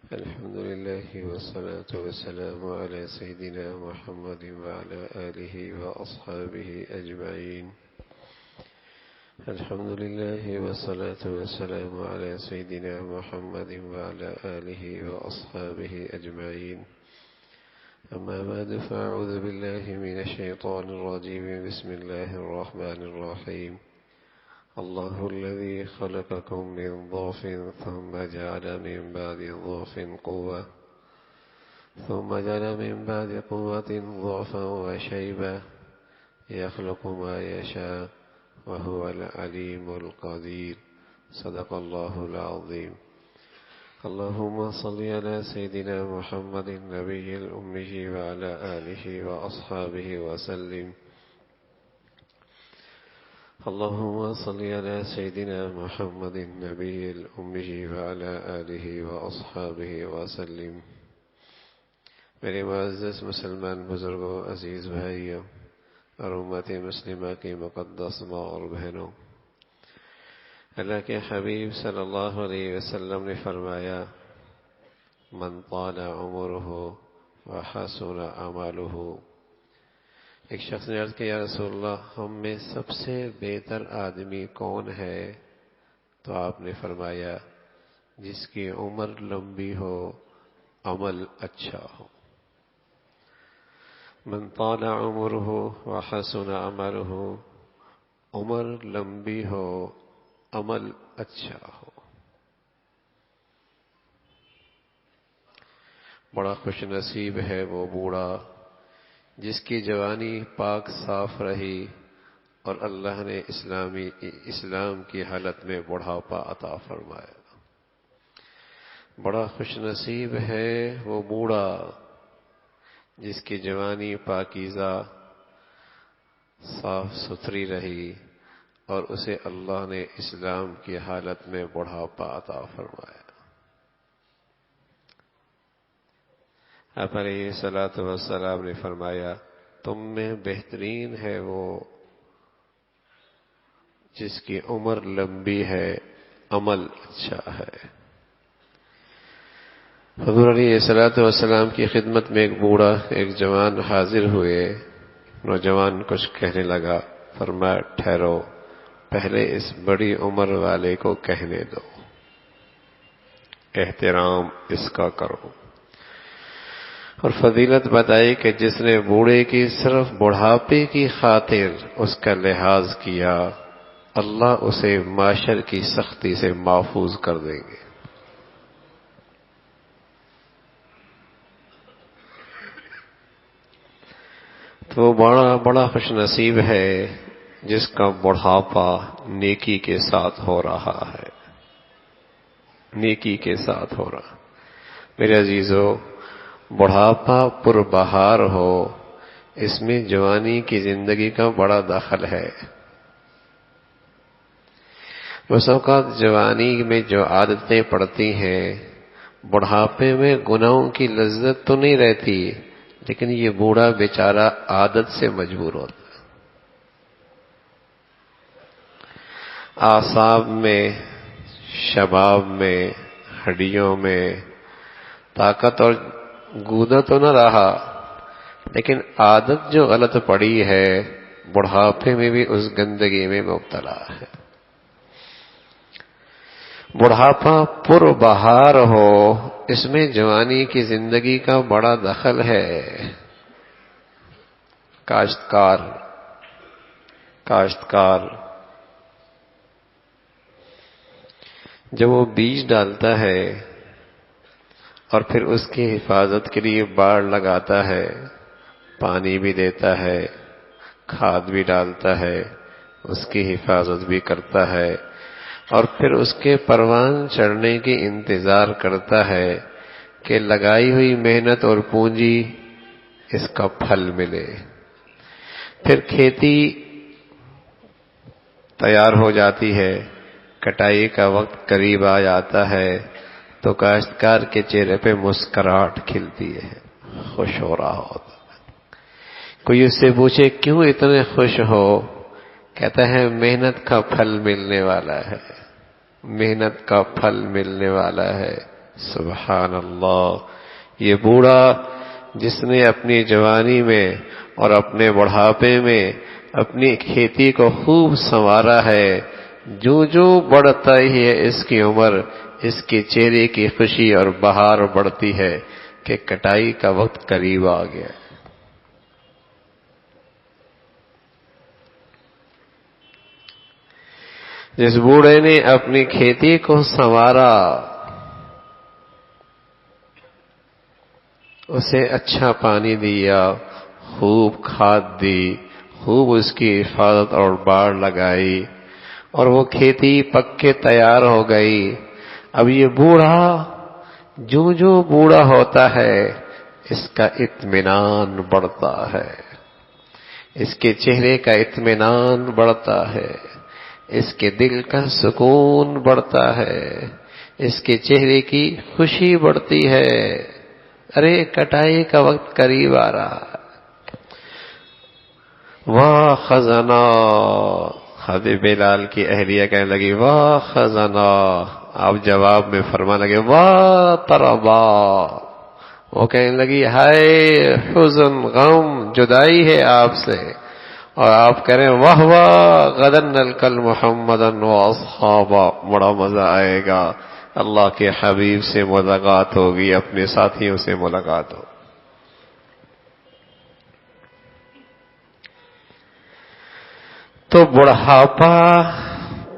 الحمد لله والصلاة والسلام على سيدنا محمد وعلى آله وأصحابه أجمعين. الحمد لله والصلاة والسلام على سيدنا محمد وعلى آله وأصحابه أجمعين. أما بعد فأعوذ بالله من الشيطان الرجيم. بسم الله الرحمن الرحيم. الله الذي خلقكم من ضعف ثم جعل من بعد ضعف قوة ثم جعل من بعد قوة ضعفا وشيبة يخلق ما يشاء وهو العليم القدير. صدق الله العظيم. اللهم صل على سيدنا محمد النبي الأمي وعلى آله وأصحابه وسلم. اللهم صل على سيدنا محمد النبي الأمي وعلى آله وأصحابه وسلم. میرے معزز مسلمان بزرگوں، عزیز بھائیوں اور امت مسلمہ کی مقدس ماں اور بہنوں، اللہ کے حبیب صلی اللہ علیہ وسلم نے فرمایا: من طال عمرہ وحسن عملہ. ایک شخص نے عرض کیا: یا رسول اللہ، ہم میں سب سے بہتر آدمی کون ہے؟ تو آپ نے فرمایا: جس کی عمر لمبی ہو، عمل اچھا ہو. من طال عمرہ وحسن عملہ، عمر لمبی ہو، عمل اچھا ہو. بڑا خوش نصیب ہے وہ بوڑھا جس کی جوانی پاک صاف رہی اور اللہ نے اسلام کی حالت میں بڑھاپا عطا فرمایا. بڑا خوش نصیب ہے وہ بوڑھا جس کی جوانی پاکیزہ صاف ستھری رہی اور اسے اللہ نے اسلام کی حالت میں بڑھاپا عطا فرمایا. آپ علیہ الصلوۃ والسلام نے فرمایا: تم میں بہترین ہے وہ جس کی عمر لمبی ہے، عمل اچھا ہے. حضور علیہ الصلوۃ والسلام کی خدمت میں ایک بوڑھا، ایک جوان حاضر ہوئے. نوجوان کچھ کہنے لگا. فرمایا: ٹھہرو، پہلے اس بڑی عمر والے کو کہنے دو، احترام اس کا کرو. اور فضیلت بتائی کہ جس نے بوڑھے کی صرف بڑھاپے کی خاطر اس کا لحاظ کیا، اللہ اسے معاشر کی سختی سے محفوظ کر دیں گے. تو بڑا خوش نصیب ہے جس کا بڑھاپا نیکی کے ساتھ ہو رہا ہے، نیکی کے ساتھ ہو رہا. میرے عزیزو، بڑھاپا پربہار ہو، اس میں جوانی کی زندگی کا بڑا دخل ہے. بس اوقات جوانی میں جو عادتیں پڑتی ہیں، بڑھاپے میں گناہوں کی لذت تو نہیں رہتی، لیکن یہ بوڑھا بیچارہ عادت سے مجبور ہوتا ہے. اعصاب میں، شباب میں، ہڈیوں میں طاقت اور گودا تو نہ رہا، لیکن عادت جو غلط پڑی ہے، بڑھاپے میں بھی اس گندگی میں مبتلا ہے. بڑھاپا پربہار ہو، اس میں جوانی کی زندگی کا بڑا دخل ہے. کاشتکار جب وہ بیج ڈالتا ہے اور پھر اس کی حفاظت کے لیے باڑ لگاتا ہے، پانی بھی دیتا ہے، کھاد بھی ڈالتا ہے، اس کی حفاظت بھی کرتا ہے، اور پھر اس کے پروان چڑھنے کی انتظار کرتا ہے کہ لگائی ہوئی محنت اور پونجی اس کا پھل ملے. پھر کھیتی تیار ہو جاتی ہے، کٹائی کا وقت قریب آ جاتا ہے تو کاشتکار کے چہرے پہ مسکراہٹ کھلتی ہے، خوش ہو رہا ہوتا. کوئی اس سے پوچھے کیوں اتنے خوش ہو؟ کہتا ہے محنت کا پھل ملنے والا ہے، محنت کا پھل ملنے والا ہے، سبحان اللہ، یہ بوڑھا جس نے اپنی جوانی میں اور اپنے بڑھاپے میں اپنی کھیتی کو خوب سنوارا ہے، جو جو بڑھتا ہی ہے اس کی عمر، اس کے چہرے کی خوشی اور بہار بڑھتی ہے کہ کٹائی کا وقت قریب آ گیا۔ جس بوڑھے نے اپنی کھیتی کو سنوارا، اسے اچھا پانی دیا، خوب کھاد دی، خوب اس کی حفاظت اور باڑ لگائی، اور وہ کھیتی پک کے تیار ہو گئی۔ اب یہ بوڑھا جو جو بوڑھا ہوتا ہے اس کا اطمینان بڑھتا ہے، اس کے چہرے کا اطمینان بڑھتا ہے، اس کے دل کا سکون بڑھتا ہے، اس کے چہرے کی خوشی بڑھتی ہے۔ ارے کٹائی کا وقت قریب آ رہا ہے۔ واہ خزانہ، حضرت بلال کی اہلیہ کہنے لگی واہ خزانہ، آپ جواب میں فرمانے لگے واہ طربا۔ وہ کہنے لگی ہائے حزن، غم، جدائی ہے آپ سے، اور آپ کہہ رہے ہیں واہ واہ غدن نلقى محمدا واصحابا، بڑا مزہ آئے گا، اللہ کے حبیب سے ملاقات ہوگی، اپنے ساتھیوں سے ملاقات ہوگی۔ تو بڑھاپا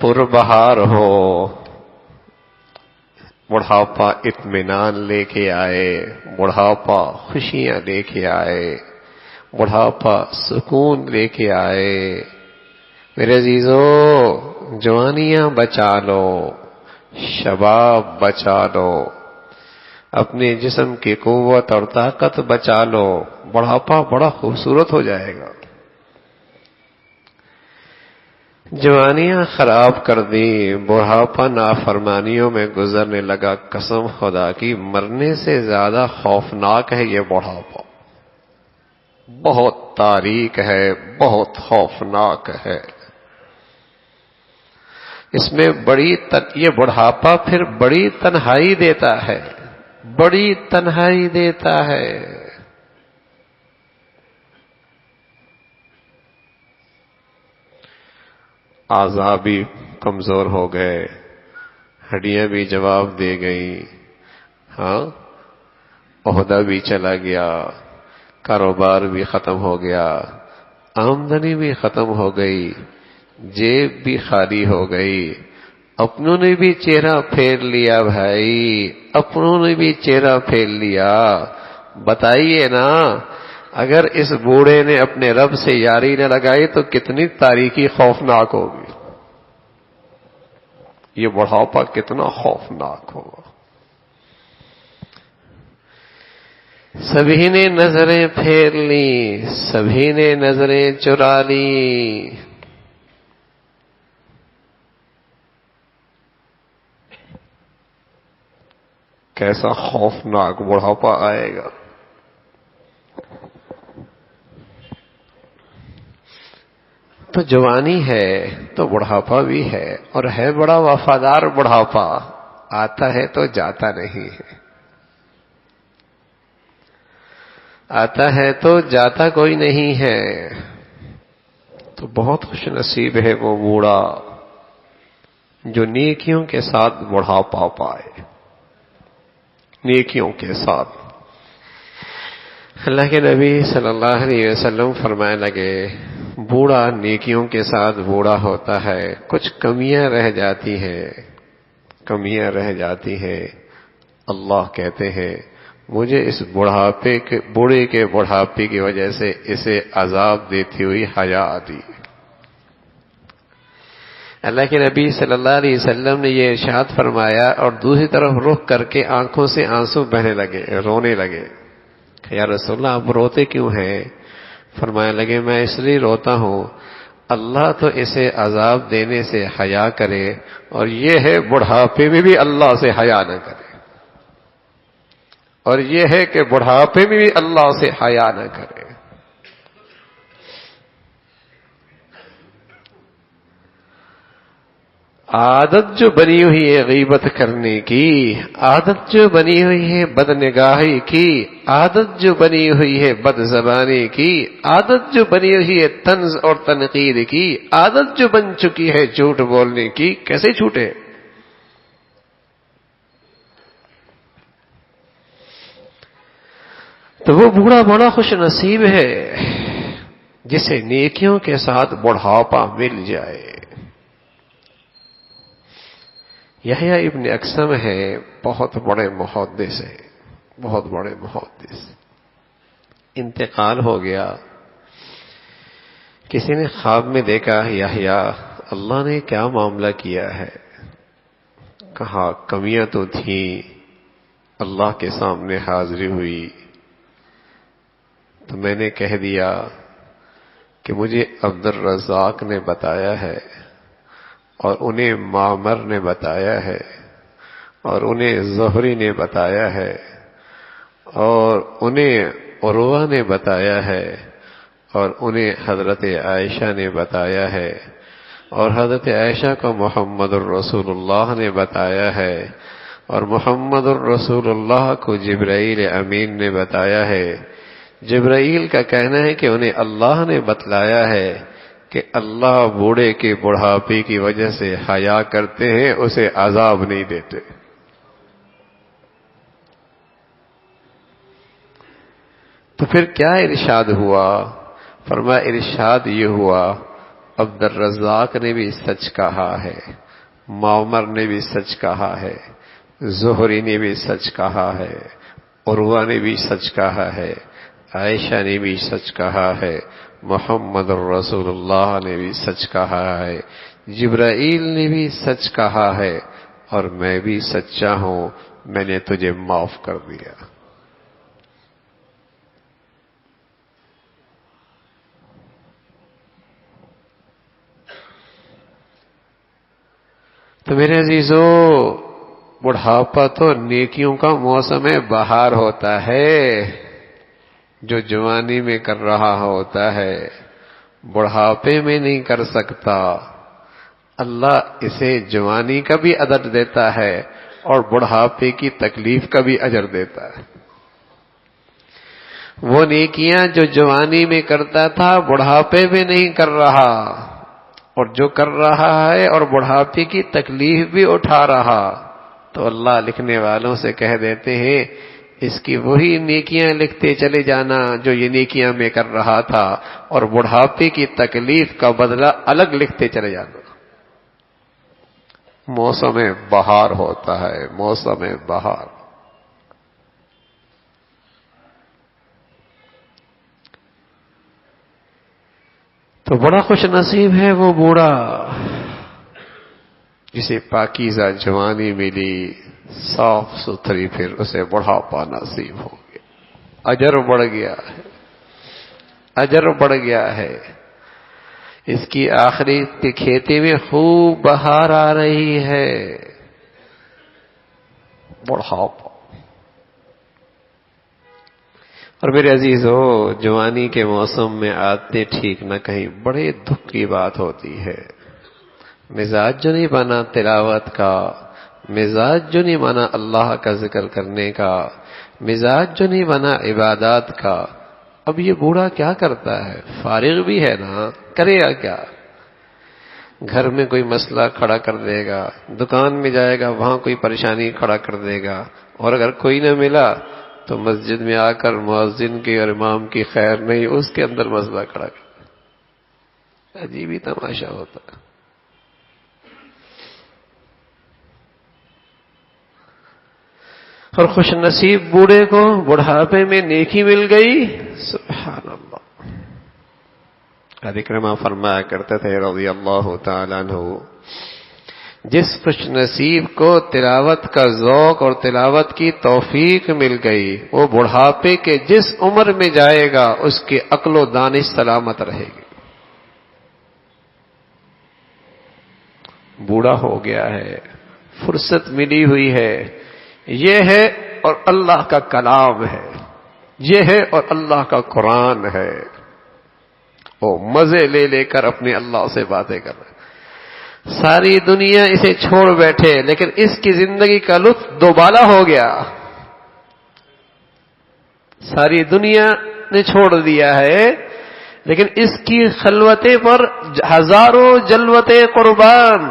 پربہار ہو، بڑھاپا اطمینان لے کے آئے، بڑھاپا خوشیاں لے کے آئے، بڑھاپا سکون لے کے آئے۔ میرے عزیزو، جوانیاں بچا لو، شباب بچا لو، اپنے جسم کی قوت اور طاقت بچا لو، بڑھاپا بڑا خوبصورت ہو جائے گا۔ جوانیاں خراب کر دی، بڑھاپا نافرمانیوں میں گزرنے لگا، قسم خدا کی مرنے سے زیادہ خوفناک ہے یہ بڑھاپا، بہت تاریک ہے، بہت خوفناک ہے۔ اس میں یہ بڑھاپا پھر بڑی تنہائی دیتا ہے، بڑی تنہائی دیتا ہے۔ اعضاء بھی کمزور ہو گئے، ہڈیاں بھی جواب دے گئیں، ہاں عہدہ بھی چلا گیا، کاروبار بھی ختم ہو گیا، آمدنی بھی ختم ہو گئی، جیب بھی خالی ہو گئی، اپنوں نے بھی چہرہ پھیر لیا بھائی، اپنوں نے بھی چہرہ پھیر لیا۔ بتائیے نا، اگر اس بوڑھے نے اپنے رب سے یاری نہ لگائی تو کتنی تاریکی خوفناک ہوگی، یہ بڑھاپا کتنا خوفناک ہوگا۔ سبھی نے نظریں پھیر لیں، سبھی نے نظریں چرا لیں، کیسا خوفناک بڑھاپا آئے گا۔ تو جوانی ہے تو بڑھاپا بھی ہے، اور ہے بڑا وفادار بڑھاپا، آتا ہے تو جاتا نہیں ہے، آتا ہے تو جاتا کوئی نہیں ہے۔ تو بہت خوش نصیب ہے وہ بوڑھا جو نیکیوں کے ساتھ بڑھاپا پائے، نیکیوں کے ساتھ۔ اللہ کے نبی صلی اللہ علیہ وسلم فرمائے لگے بوڑھا نیکیوں کے ساتھ بوڑھا ہوتا ہے، کچھ کمیاں رہ جاتی ہیں، کمیاں رہ جاتی ہیں، اللہ کہتے ہیں مجھے اس بوڑھے کے بڑھاپے کی وجہ سے اسے عذاب دیتی ہوئی حیا آتی۔ اللہ کے نبی صلی اللہ علیہ وسلم نے یہ ارشاد فرمایا اور دوسری طرف رخ کر کے آنکھوں سے آنسو بہنے لگے، رونے لگے۔ یا رسول اللہ آپ روتے کیوں ہیں؟ فرمانے لگے میں اس لیے روتا ہوں، اللہ تو اسے عذاب دینے سے حیا کرے، اور یہ ہے بڑھاپے میں بھی اللہ سے حیا نہ کرے، اور یہ ہے کہ بڑھاپے میں بھی اللہ سے حیا نہ کرے۔ عادت جو بنی ہوئی ہے غیبت کرنے کی، عادت جو بنی ہوئی ہے بد نگاہی کی، عادت جو بنی ہوئی ہے بد زبانی کی، عادت جو بنی ہوئی ہے طنز اور تنقید کی، عادت جو بن چکی ہے جھوٹ بولنے کی، کیسے چھوٹے؟ تو وہ بوڑھا بڑا خوش نصیب ہے جسے نیکیوں کے ساتھ بڑھاپا مل جائے۔ یحییٰ ابن اکثم ہے، بہت بڑے محدث ہیں، بہت بڑے محدث، انتقال ہو گیا۔ کسی نے خواب میں دیکھا یحییٰ اللہ نے کیا معاملہ کیا ہے؟ کہا کمیاں تو تھیں، اللہ کے سامنے حاضری ہوئی تو میں نے کہہ دیا کہ مجھے عبد الرزاق نے بتایا ہے، اور انہیں معمر نے بتایا ہے، اور انہیں زہری نے بتایا ہے، اور انہیں عروہ نے بتایا ہے، اور انہیں حضرت عائشہ نے بتایا ہے، اور حضرت عائشہ کو محمد الرسول اللہ نے بتایا ہے، اور محمد الرسول اللہ کو جبرائیل امین نے بتایا ہے۔ جبرائیل کا کہنا ہے کہ انہیں اللہ نے بتلایا ہے کہ اللہ بوڑھے کے بڑھاپے کی وجہ سے حیا کرتے ہیں، اسے عذاب نہیں دیتے۔ تو پھر کیا ارشاد ہوا؟ فرمایا ارشاد یہ ہوا عبد الرزاق نے بھی سچ کہا ہے، معمر نے بھی سچ کہا ہے، زہری نے بھی سچ کہا ہے، عروہ نے بھی سچ کہا ہے، عائشہ نے بھی سچ کہا ہے، محمد الرسول اللہ نے بھی سچ کہا ہے، جبرائیل نے بھی سچ کہا ہے، اور میں بھی سچا ہوں، میں نے تجھے معاف کر دیا۔ تو میرے عزیزو، بڑھاپا تو نیکیوں کا موسم بہار ہوتا ہے۔ جو جوانی میں کر رہا ہوتا ہے بڑھاپے میں نہیں کر سکتا، اللہ اسے جوانی کا بھی اجر دیتا ہے اور بڑھاپے کی تکلیف کا بھی اجر دیتا ہے۔ وہ نیکیاں جو جوانی میں کرتا تھا بڑھاپے میں نہیں کر رہا، اور جو کر رہا ہے اور بڑھاپے کی تکلیف بھی اٹھا رہا، تو اللہ لکھنے والوں سے کہہ دیتے ہیں اس کی وہی نیکیاں لکھتے چلے جانا جو یہ نیکیاں میں کر رہا تھا، اور بڑھاپے کی تکلیف کا بدلہ الگ لکھتے چلے جانا۔ موسم بہار ہوتا ہے، موسم بہار۔ تو بڑا خوش نصیب ہے وہ بوڑھا جسے پاکیزہ جوانی ملی، صاف ستھری، پھر اسے بڑھاپا نصیب ہو گیا، اجر بڑھ گیا ہے، اجر بڑھ گیا ہے۔ اس کی آخری کی کھیتی میں خوب بہار آ رہی ہے، بڑھاپا۔ اور میرے عزیزو، جوانی کے موسم میں آتے ٹھیک نہ کہیں بڑے دکھ کی بات ہوتی ہے۔ مزاج جو نہیں بنا تلاوت کا، مزاج جو نہیں بنا اللہ کا ذکر کرنے کا، مزاج جو نہیں بنا عبادات کا۔ اب یہ بوڑھا کیا کرتا ہے؟ فارغ بھی ہے نا، کرے گا کیا؟ گھر میں کوئی مسئلہ کھڑا کر دے گا، دکان میں جائے گا وہاں کوئی پریشانی کھڑا کر دے گا، اور اگر کوئی نہ ملا تو مسجد میں آ کر مؤذن کی اور امام کی خیر نہیں، اس کے اندر مسئلہ کھڑا کر۔ عجیب ہی تماشا ہوتا ہے۔ اور خوش نصیب بوڑھے کو بڑھاپے میں نیکی مل گئی، سبحان اللہ۔ اکرمہ فرمایا کرتے تھے رضی اللہ تعالیٰ عنہ، جس خوش نصیب کو تلاوت کا ذوق اور تلاوت کی توفیق مل گئی، وہ بڑھاپے کے جس عمر میں جائے گا اس کی عقل و دانش سلامت رہے گی۔ بوڑھا ہو گیا ہے، فرصت ملی ہوئی ہے، یہ ہے اور اللہ کا کلام ہے، یہ ہے اور اللہ کا قرآن ہے، وہ مزے لے لے کر اپنے اللہ سے باتیں کر رہے ہیں۔ ساری دنیا اسے چھوڑ بیٹھے لیکن اس کی زندگی کا لطف دوبالا ہو گیا. ساری دنیا نے چھوڑ دیا ہے لیکن اس کی خلوتیں پر ہزاروں جلوتیں قربان.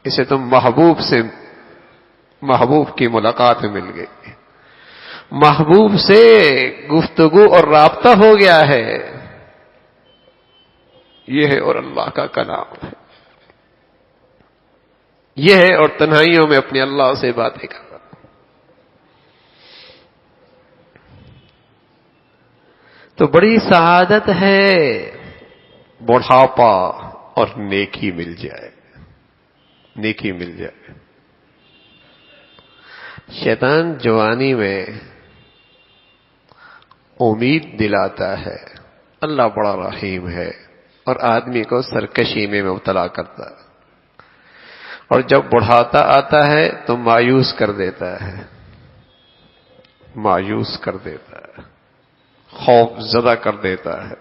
اسے تو محبوب کی ملاقات مل گئی، محبوب سے گفتگو اور رابطہ ہو گیا ہے. یہ ہے اور اللہ کا کلام ہے، یہ ہے اور تنہائیوں میں اپنے اللہ سے باتیں کرنا. تو بڑی سعادت ہے بڑھاپا اور نیکی مل جائے، نیکی مل جائے. شیطان جوانی میں امید دلاتا ہے، اللہ بڑا رحیم ہے، اور آدمی کو سرکشی میں مبتلا کرتا ہے، اور جب بڑھاتا آتا ہے تو مایوس کر دیتا ہے، مایوس کر دیتا ہے، خوف زدہ کر دیتا ہے،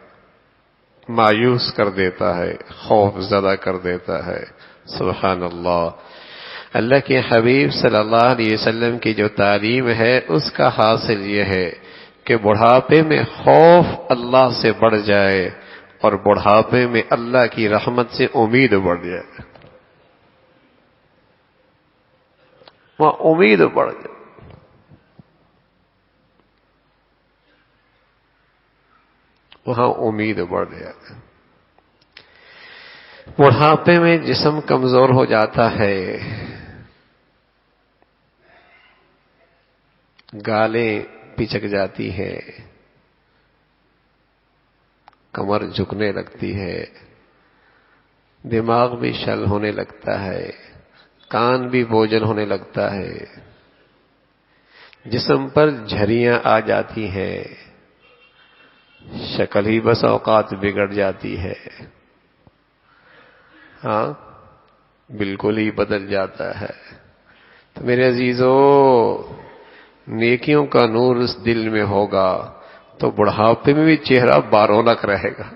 مایوس کر دیتا ہے، خوف زدہ کر دیتا ہے. سبحان اللہ. اللہ کے حبیب صلی اللہ علیہ وسلم کی جو تعلیم ہے اس کا حاصل یہ ہے کہ بڑھاپے میں خوف اللہ سے بڑھ جائے اور بڑھاپے میں اللہ کی رحمت سے امید بڑھ جائے. وہاں امید بڑھ جائے. وہاں امید بڑھ جائے. بڑھاپے میں جسم کمزور ہو جاتا ہے، گالیں پچک جاتی ہے، کمر جھکنے لگتی ہے، دماغ بھی شل ہونے لگتا ہے، کان بھی بوجھل ہونے لگتا ہے، جسم پر جھریاں آ جاتی ہیں، شکل ہی بس اوقات بگڑ جاتی ہے. ہاں بالکل ہی بدل جاتا ہے. تو میرے عزیزو، نیکیوں کا نور اس دل میں ہوگا تو بڑھاپے میں بھی چہرہ بارونق رہے گا.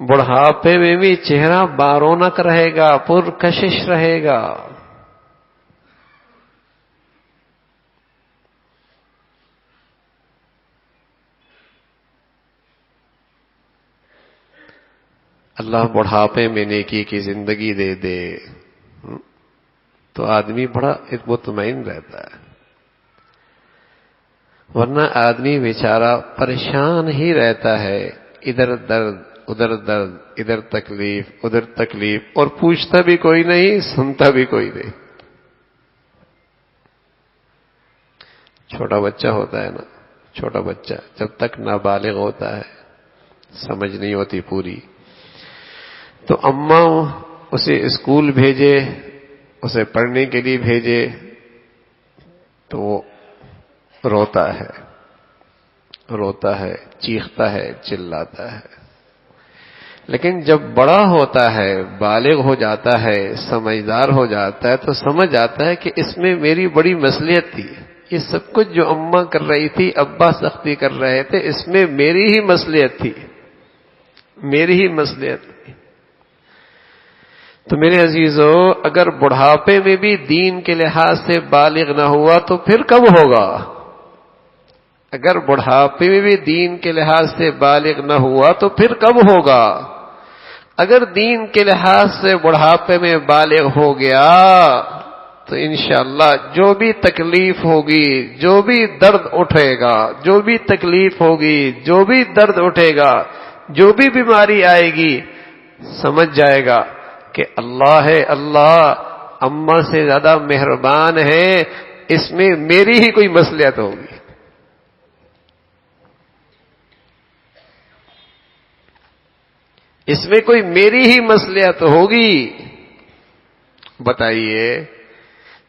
بڑھاپے میں بھی چہرہ بارونق رہے گا، پرکشش رہے گا. اللہ بڑھاپے میں نیکی کی زندگی دے دے تو آدمی بڑا مطمئن رہتا ہے، ورنہ آدمی بیچارہ پریشان ہی رہتا ہے. ادھر درد ادھر درد، ادھر تکلیف ادھر تکلیف، اور پوچھتا بھی کوئی نہیں، سنتا بھی کوئی نہیں. چھوٹا بچہ ہوتا ہے نا، چھوٹا بچہ جب تک نابالغ ہوتا ہے، سمجھ نہیں ہوتی پوری، تو اماں اسے اسکول بھیجے، اسے پڑھنے کے لیے بھیجے تو وہ روتا ہے، چیختا ہے، چلاتا ہے. لیکن جب بڑا ہوتا ہے، بالغ ہو جاتا ہے، سمجھدار ہو جاتا ہے تو سمجھ آتا ہے کہ اس میں میری بڑی مصلحت تھی. یہ سب کچھ جو اماں کر رہی تھی، ابا سختی کر رہے تھے، اس میں میری ہی مصلحت تھی، میری ہی مصلحت تھی. تو میرے عزیزو، اگر بڑھاپے میں بھی دین کے لحاظ سے بالغ نہ ہوا تو پھر کب ہوگا؟ اگر بڑھاپے میں بھی دین کے لحاظ سے بالغ نہ ہوا تو پھر کب ہوگا؟ اگر دین کے لحاظ سے بڑھاپے میں بالغ ہو گیا تو انشاءاللہ جو بھی تکلیف ہوگی، جو بھی درد اٹھے گا، جو بھی تکلیف ہوگی، جو بھی درد اٹھے گا، جو بھی بیماری آئے گی، سمجھ جائے گا کہ اللہ ہے، اللہ اماں سے زیادہ مہربان ہے، اس میں میری ہی کوئی مصلحت ہوگی. اس میں کوئی میری ہی مصلحت ہوگی. بتائیے،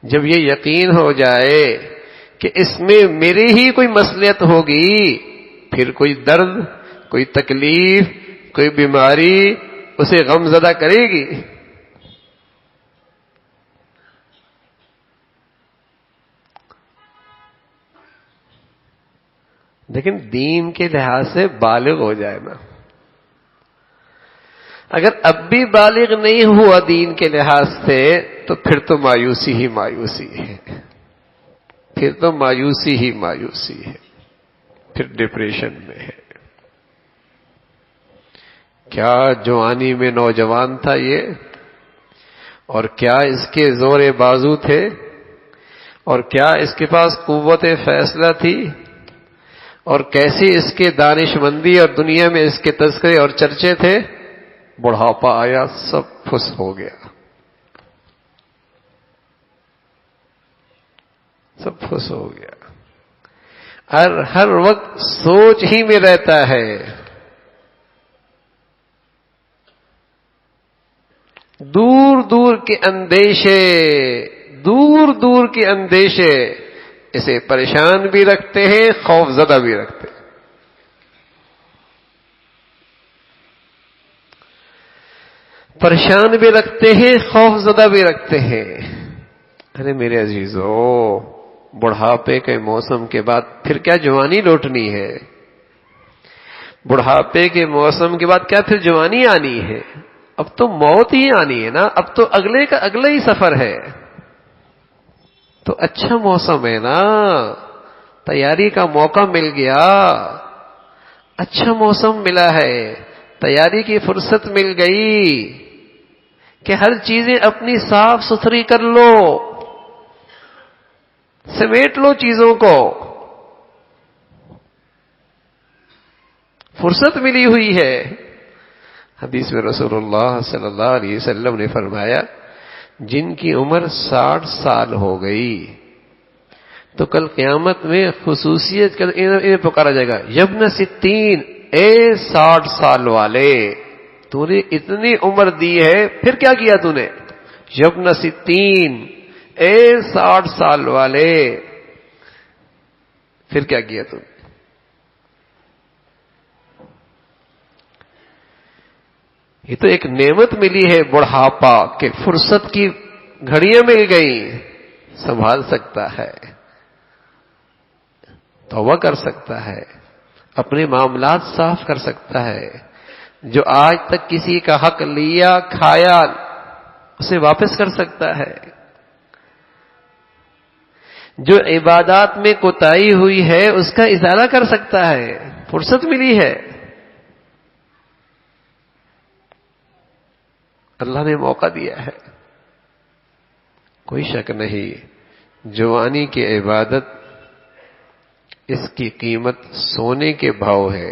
جب یہ یقین ہو جائے کہ اس میں میری ہی کوئی مصلحت ہوگی، پھر کوئی درد، کوئی تکلیف، کوئی بیماری اسے غم زدہ کرے گی؟ لیکن دین کے لحاظ سے بالغ ہو جائے نا، اگر اب بھی بالغ نہیں ہوا دین کے لحاظ سے تو پھر تو مایوسی ہی مایوسی ہے، پھر تو مایوسی ہی مایوسی ہے، پھر ڈپریشن میں ہے۔ کیا جوانی میں نوجوان تھا یہ، اور کیا اس کے زور بازو تھے، اور کیا اس کے پاس قوت فیصلہ تھی، اور کیسی اس کے دانش مندی اور دنیا میں اس کے تذکرے اور چرچے تھے۔ بڑھاپا آیا، سب پھس ہو گیا، سب پھس ہو گیا۔ ہر وقت سوچ ہی میں رہتا ہے، دور دور کے اندیشے، دور دور کے اندیشے اسے پریشان بھی رکھتے ہیں، خوف زدہ بھی رکھتے ہیں۔ پریشان بھی رکھتے ہیں، خوف زدہ بھی رکھتے ہیں۔ ارے میرے عزیزو، بڑھاپے کے موسم کے بعد پھر کیا جوانی لوٹنی ہے؟ بڑھاپے کے موسم کے بعد کیا پھر جوانی آنی ہے؟ اب تو موت ہی آنی ہے نا، اب تو اگلے کا اگلا ہی سفر ہے۔ تو اچھا موسم ہے نا، تیاری کا موقع مل گیا، اچھا موسم ملا ہے، تیاری کی فرصت مل گئی کہ ہر چیزیں اپنی صاف ستھری کر لو، سمیٹ لو چیزوں کو۔ فرصت ملی ہوئی ہے۔ حدیث میں رسول اللہ صلی اللہ علیہ وسلم نے فرمایا، جن کی عمر 60 سال ہو گئی تو کل قیامت میں خصوصیت انہیں پکارا جائے گا، یبن 60، اے 60 سال والے، تو نے اتنی عمر دی ہے پھر کیا کیا تو نے؟ یبن 60، اے 60 سال والے، پھر کیا کیا تو نے؟ یہ تو ایک نعمت ملی ہے بڑھاپا، کہ فرصت کی گھڑیاں مل گئی، سنبھال سکتا ہے، توبہ کر سکتا ہے، اپنے معاملات صاف کر سکتا ہے، جو آج تک کسی کا حق لیا کھایا اسے واپس کر سکتا ہے، جو عبادات میں کوتاہی ہوئی ہے اس کا ازالہ کر سکتا ہے، فرصت ملی ہے، اللہ نے موقع دیا ہے۔ کوئی شک نہیں، جوانی کی عبادت اس کی قیمت سونے کے بھاؤ ہے،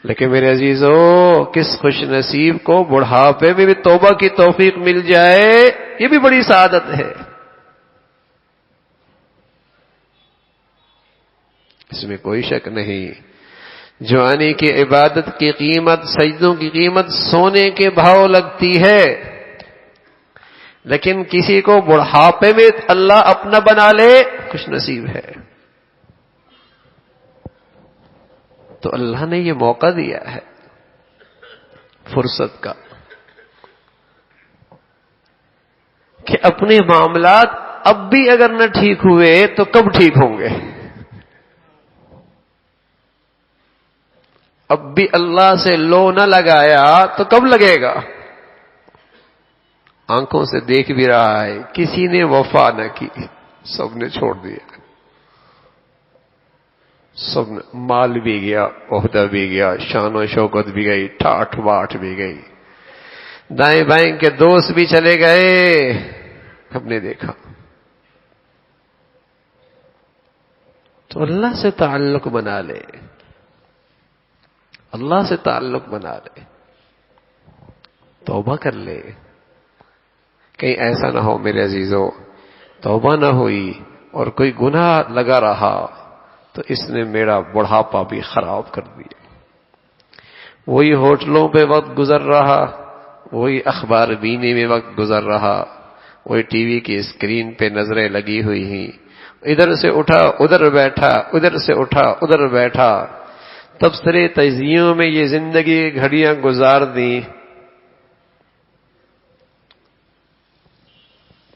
لیکن میرے عزیزو، کس خوش نصیب کو بڑھاپے میں بھی توبہ کی توفیق مل جائے، یہ بھی بڑی سعادت ہے۔ اس میں کوئی شک نہیں، جوانی کی عبادت کی قیمت، سجدوں کی قیمت سونے کے بھاؤ لگتی ہے، لیکن کسی کو بڑھاپے میں اللہ اپنا بنا لے، خوش نصیب ہے۔ تو اللہ نے یہ موقع دیا ہے فرصت کا کہ اپنے معاملات اب بھی اگر نہ ٹھیک ہوئے تو کب ٹھیک ہوں گے؟ اب بھی اللہ سے لو نہ لگایا تو کب لگے گا؟ آنکھوں سے دیکھ بھی رہا ہے، کسی نے وفا نہ کی، سب نے چھوڑ دیا، سب نے، مال بھی گیا، عہدہ بھی گیا، شان و شوکت بھی گئی، ٹھاٹ باٹ بھی گئی، دائیں بائیں کے دوست بھی چلے گئے، ہم نے دیکھا۔ تو اللہ سے تعلق بنا لے، اللہ سے تعلق بنا لے، توبہ کر لے۔ کہیں ایسا نہ ہو میرے عزیزو، توبہ نہ ہوئی اور کوئی گناہ لگا رہا تو اس نے میرا بڑھاپا بھی خراب کر دیا۔ وہی ہوٹلوں پہ وقت گزر رہا، وہی اخبار بینی میں وقت گزر رہا، وہی ٹی وی کی اسکرین پہ نظریں لگی ہوئی ہیں، ادھر سے اٹھا ادھر بیٹھا، ادھر سے اٹھا ادھر بیٹھا، تبصرے تجزیوں میں یہ زندگی گھڑیاں گزار دیں۔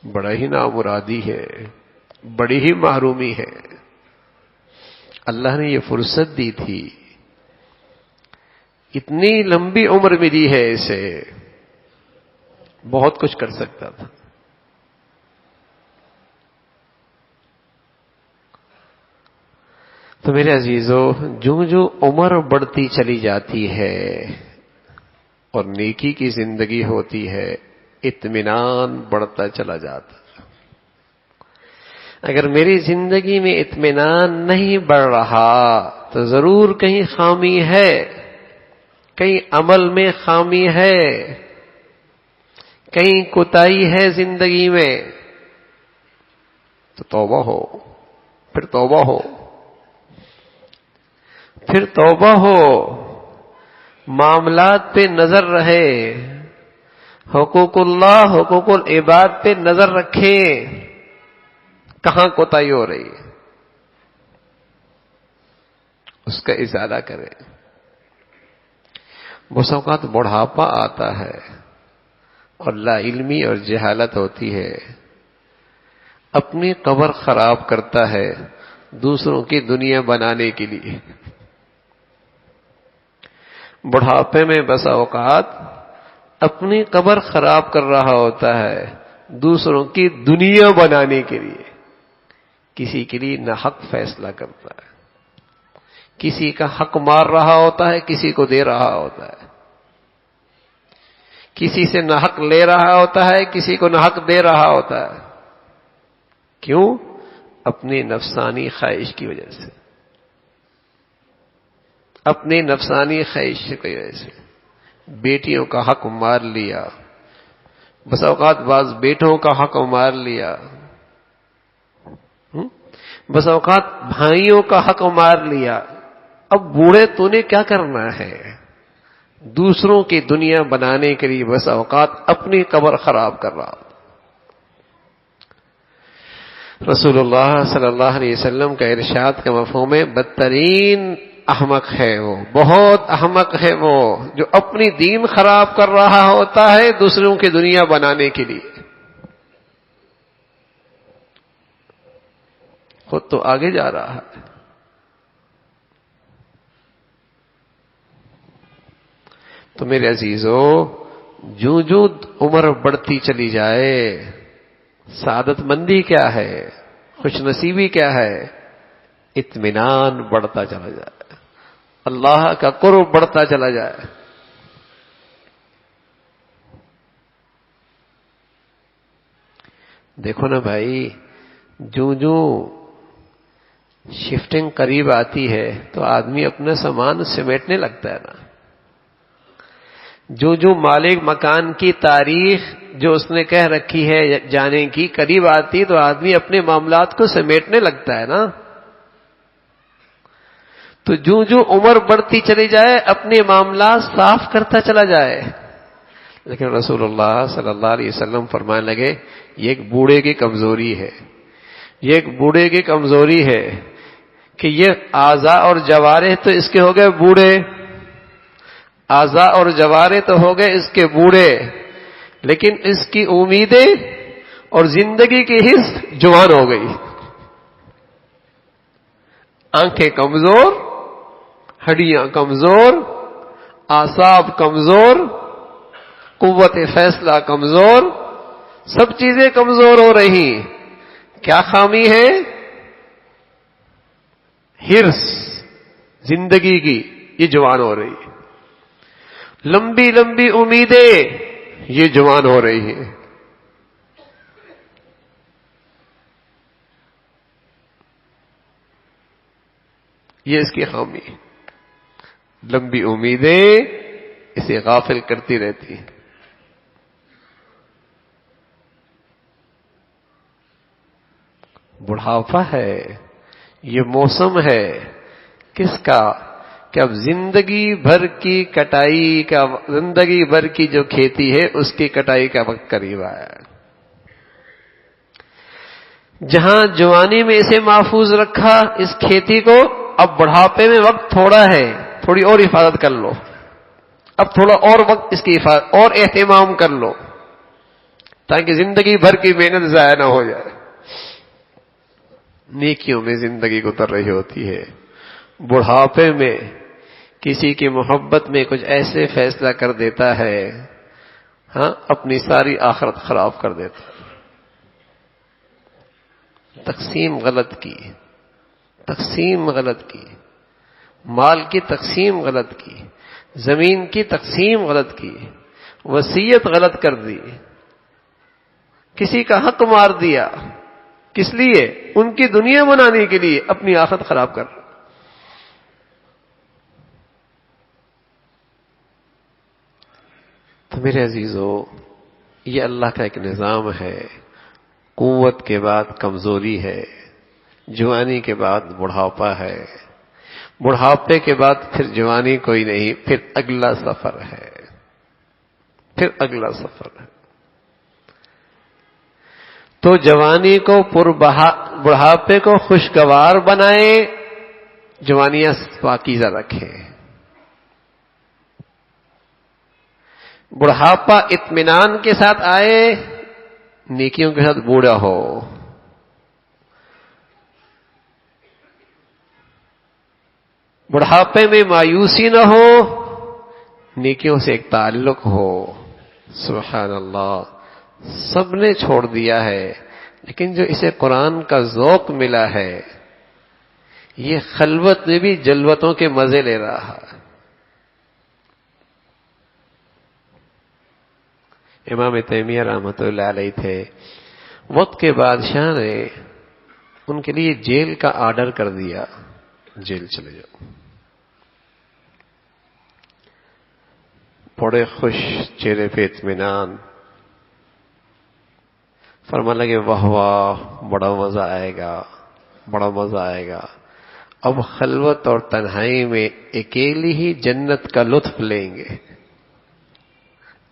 بڑا ہی نامرادی ہے، بڑی ہی محرومی ہے۔ اللہ نے یہ فرصت دی تھی، اتنی لمبی عمر ملی ہے اسے، بہت کچھ کر سکتا تھا۔ تو میرے عزیزو، جو عمر بڑھتی چلی جاتی ہے اور نیکی کی زندگی ہوتی ہے، اطمینان بڑھتا چلا جاتا ہے۔ اگر میری زندگی میں اطمینان نہیں بڑھ رہا تو ضرور کہیں خامی ہے، کہیں عمل میں خامی ہے، کہیں کوتاہی ہے زندگی میں۔ تو توبہ ہو، پھر توبہ ہو، پھر توبہ ہو، معاملات پہ نظر رہے، حقوق اللہ، حقوق العباد پہ نظر رکھیں، کہاں کوتاہی ہو رہی ہے اس کا ازالہ کریں۔ بس اوقات بڑھاپا آتا ہے اور لا علمی اور جہالت ہوتی ہے، اپنی قبر خراب کرتا ہے دوسروں کی دنیا بنانے کے لیے۔ بڑھاپے میں بس اوقات اپنی قبر خراب کر رہا ہوتا ہے دوسروں کی دنیا بنانے کے لیے، کسی کے لیے ناحق فیصلہ کرتا ہے، کسی کا حق مار رہا ہوتا ہے، کسی کو دے رہا ہوتا ہے، کسی سے ناحق لے رہا ہوتا ہے، کسی کو ناحق دے رہا ہوتا ہے۔ کیوں؟ اپنی نفسانی خواہش کی وجہ سے، اپنی نفسانی خواہش کی وجہ سے بیٹیوں کا حق مار لیا، بس اوقات بعض بیٹوں کا حق مار لیا، بس اوقات بھائیوں کا حق مار لیا۔ اب بوڑھے تو نے کیا کرنا ہے؟ دوسروں کی دنیا بنانے کے لیے بس اوقات اپنی قبر خراب کر رہا۔ رسول اللہ صلی اللہ علیہ وسلم کا ارشاد کا مفہوم ہے، بدترین احمق ہے وہ، بہت احمق ہے وہ جو اپنی دین خراب کر رہا ہوتا ہے دوسروں کی دنیا بنانے کے لیے، خود تو آگے جا رہا ہے۔ تو میرے عزیزو، جو عمر بڑھتی چلی جائے، سعادت مندی کیا ہے، خوش نصیبی کیا ہے؟ اطمینان بڑھتا چلا جائے، اللہ کا قرب بڑھتا چلا جائے۔ دیکھو نا بھائی، جو شفٹنگ قریب آتی ہے تو آدمی اپنا سامان سمیٹنے لگتا ہے نا۔ جو مالک مکان کی تاریخ جو اس نے کہہ رکھی ہے جانے کی قریب آتی تو آدمی اپنے معاملات کو سمیٹنے لگتا ہے نا۔ تو جو عمر بڑھتی چلی جائے اپنے معاملات صاف کرتا چلا جائے۔ لیکن رسول اللہ صلی اللہ علیہ وسلم فرمانے لگے، یہ ایک بوڑھے کی کمزوری ہے، یہ ایک بوڑھے کی کمزوری ہے کہ یہ اعضاء اور جوارح تو اس کے ہو گئے بوڑھے، اعضاء اور جوارح تو ہو گئے اس کے بوڑھے، لیکن اس کی امیدیں اور زندگی کی حص جوان ہو گئی۔ آنکھیں کمزور، ہڈیاں کمزور، اعصاب کمزور، قوت فیصلہ کمزور، سب چیزیں کمزور ہو رہی۔ کیا خامی ہے؟ حرص زندگی کی، یہ جوان ہو رہی ہے۔ لمبی لمبی امیدیں، یہ جوان ہو رہی ہیں۔ یہ اس کی خامی ہے، لمبی امیدیں اسے غافل کرتی رہتی ہیں۔ بڑھاپا ہے، یہ موسم ہے کس کا؟ کہ اب زندگی بھر کی کٹائی کا، زندگی بھر کی جو کھیتی ہے اس کی کٹائی کا وقت قریب آیا ہے۔ جہاں جوانی میں اسے محفوظ رکھا اس کھیتی کو، اب بڑھاپے میں وقت تھوڑا ہے، تھوڑی اور حفاظت کر لو، اب تھوڑا اور وقت اس کی حفاظت اور اہتمام کر لو تاکہ زندگی بھر کی محنت ضائع نہ ہو جائے۔ نیکیوں میں زندگی گزر رہی ہوتی ہے، بڑھاپے میں کسی کی محبت میں کچھ ایسے فیصلہ کر دیتا ہے، ہاں، اپنی ساری آخرت خراب کر دیتا ہے۔ تقسیم غلط کی، تقسیم غلط کی، مال کی تقسیم غلط کی، زمین کی تقسیم غلط کی، وصیت غلط کر دی، کسی کا حق مار دیا، کس لیے؟ ان کی دنیا بنانے کے لیے، اپنی آخرت خراب کر۔ تو میرے عزیزو، یہ اللہ کا ایک نظام ہے۔ قوت کے بعد کمزوری ہے، جوانی کے بعد بڑھاپا ہے، بڑھاپے کے بعد پھر جوانی کوئی نہیں، پھر اگلا سفر ہے، پھر اگلا سفر ہے۔ تو جوانی کو بڑھاپے کو خوشگوار بنائے، جوانیاں پاکیزہ رکھے، بڑھاپا اطمینان کے ساتھ آئے، نیکیوں کے ساتھ بوڑھا ہو۔ بڑھاپے میں مایوسی نہ ہو، نیکیوں سے ایک تعلق ہو۔ سبحان اللہ، سب نے چھوڑ دیا ہے، لیکن جو اسے قرآن کا ذوق ملا ہے، یہ خلوت میں بھی جلوتوں کے مزے لے رہا ہے۔ امام تیمیہ رحمۃ اللہ علیہ تھے، وقت کے بادشاہ نے ان کے لیے جیل کا آرڈر کر دیا، جیل چلے جاؤ۔ بڑے خوش چہرے پہ اطمینان، فرمانے لگے واہ واہ، بڑا مزہ آئے گا، بڑا مزہ آئے گا۔ اب خلوت اور تنہائی میں اکیلی ہی جنت کا لطف لیں گے،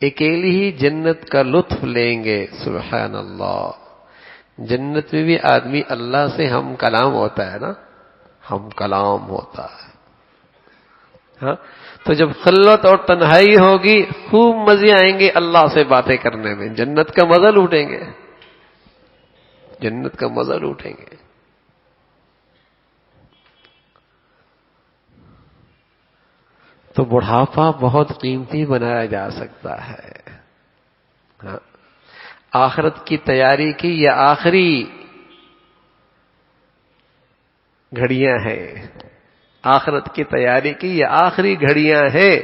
اکیلی ہی جنت کا لطف لیں گے۔ سبحان اللہ، جنت میں بھی آدمی اللہ سے ہم کلام ہوتا ہے نا، ہم کلام ہوتا ہے، ہاں۔ تو جب خلوت اور تنہائی ہوگی، خوب مزے آئیں گے اللہ سے باتیں کرنے میں، جنت کا مزہ لوٹیں گے، جنت کا مزہ لوٹیں گے۔ تو بڑھاپا بہت قیمتی بنایا جا سکتا ہے، ہاں۔ آخرت کی تیاری کی یہ آخری گھڑیاں ہیں، آخرت کی تیاری کی یہ آخری گھڑیاں ہیں،